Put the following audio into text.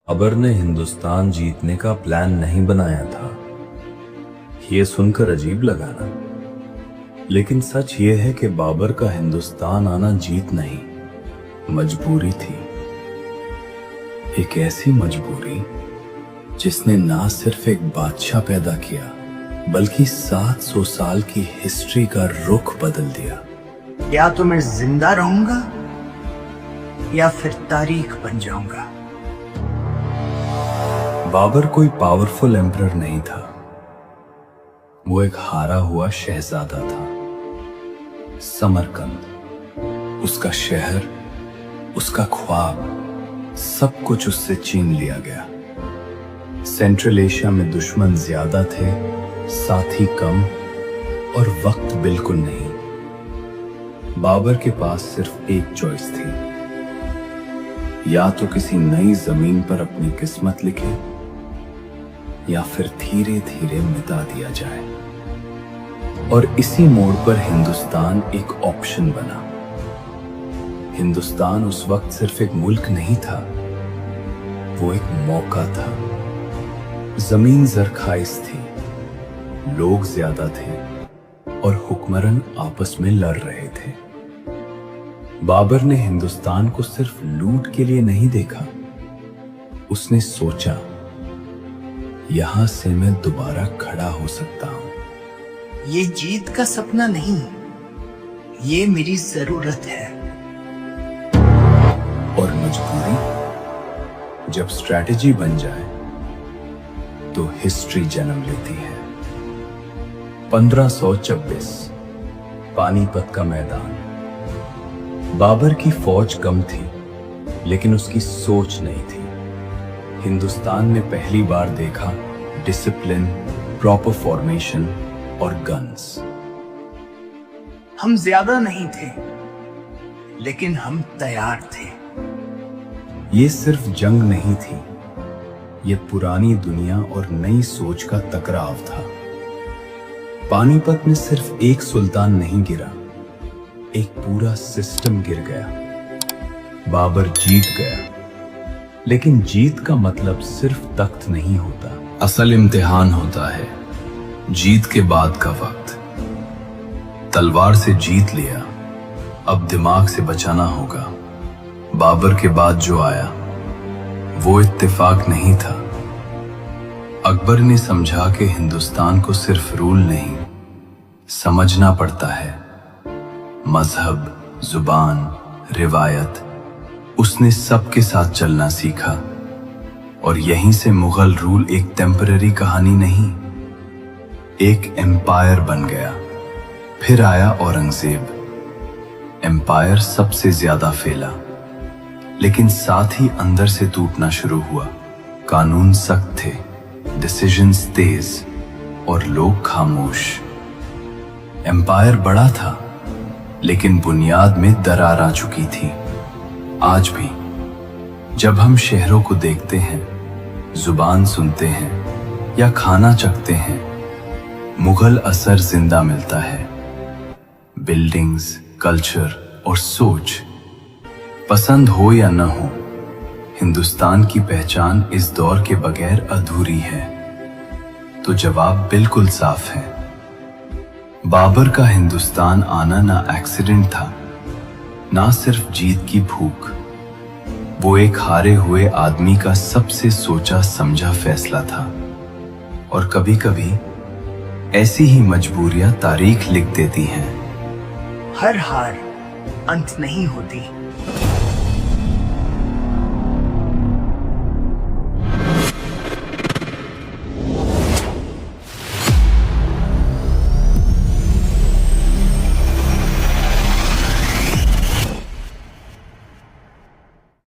बाबर ने हिंदुस्तान जीतने का प्लान नहीं बनाया था। ये सुनकर अजीब लगा ना, लेकिन सच ये है कि बाबर का हिंदुस्तान आना जीत नहीं, मजबूरी थी। एक ऐसी मजबूरी जिसने ना सिर्फ एक बादशाह पैदा किया बल्कि 700 साल की हिस्ट्री का रुख बदल दिया। या तो मैं जिंदा रहूंगा या फिर तारीख बन जाऊंगा। बाबर कोई पावरफुल एम्परर नहीं था, वो एक हारा हुआ शहजादा था। समरकंद, उसका शहर, उसका ख्वाब, सब कुछ उससे छीन लिया गया। सेंट्रल एशिया में दुश्मन ज्यादा थे, साथी कम और वक्त बिल्कुल नहीं। बाबर के पास सिर्फ एक चॉइस थी, या तो किसी नई जमीन पर अपनी किस्मत लिखे या फिर धीरे धीरे मिटा दिया जाए। और इसी मोड़ पर हिंदुस्तान एक ऑप्शन बना। हिंदुस्तान उस वक्त सिर्फ एक मुल्क नहीं था, वो एक मौका था। जमीन जरखाइज थी, लोग ज्यादा थे और हुक्मरान आपस में लड़ रहे थे। बाबर ने हिंदुस्तान को सिर्फ लूट के लिए नहीं देखा, उसने सोचा यहां से मैं दोबारा खड़ा हो सकता हूं। ये जीत का सपना नहीं, ये मेरी जरूरत है। और मजबूरी जब स्ट्रैटेजी बन जाए तो हिस्ट्री जन्म लेती है। 1526 पानीपत का मैदान। बाबर की फौज कम थी, लेकिन उसकी सोच नहीं थी। हिंदुस्तान ने पहली बार देखा डिसिप्लिन, प्रॉपर फॉर्मेशन और गन्स। हम ज्यादा नहीं थे, लेकिन हम तैयार थे। ये सिर्फ जंग नहीं थी, ये पुरानी दुनिया और नई सोच का टकराव था। पानीपत में सिर्फ एक सुल्तान नहीं गिरा, एक पूरा सिस्टम गिर गया। बाबर जीत गया, लेकिन जीत का मतलब सिर्फ तख्त नहीं होता। असल इम्तिहान होता है जीत के बाद का वक्त। तलवार से जीत लिया, अब दिमाग से बचाना होगा। बाबर के बाद जो आया वो इत्तेफाक नहीं था। अकबर ने समझा कि हिंदुस्तान को सिर्फ रूल नहीं, समझना पड़ता है। मजहब, जुबान, रिवायत, उसने सबके साथ चलना सीखा। और यहीं से मुगल रूल एक टेम्पररी कहानी नहीं, एक एम्पायर बन गया। फिर आया औरंगजेब। एम्पायर सबसे ज्यादा फैला, लेकिन साथ ही अंदर से टूटना शुरू हुआ। कानून सख्त थे, डिसीजंस तेज और लोग खामोश। एम्पायर बड़ा था, लेकिन बुनियाद में दरार आ चुकी थी। आज भी जब हम शहरों को देखते हैं, जुबान सुनते हैं या खाना चखते हैं, मुगल असर जिंदा मिलता है। बिल्डिंग्स, कल्चर और सोच, पसंद हो या न हो, हिंदुस्तान की पहचान इस दौर के बगैर अधूरी है। तो जवाब बिल्कुल साफ है। बाबर का हिंदुस्तान आना ना एक्सीडेंट था, ना सिर्फ जीत की भूख, वो एक हारे हुए आदमी का सबसे सोचा समझा फैसला था। और कभी कभी ऐसी ही मजबूरियां तारीख लिख देती हैं। हर हार अंत नहीं होती।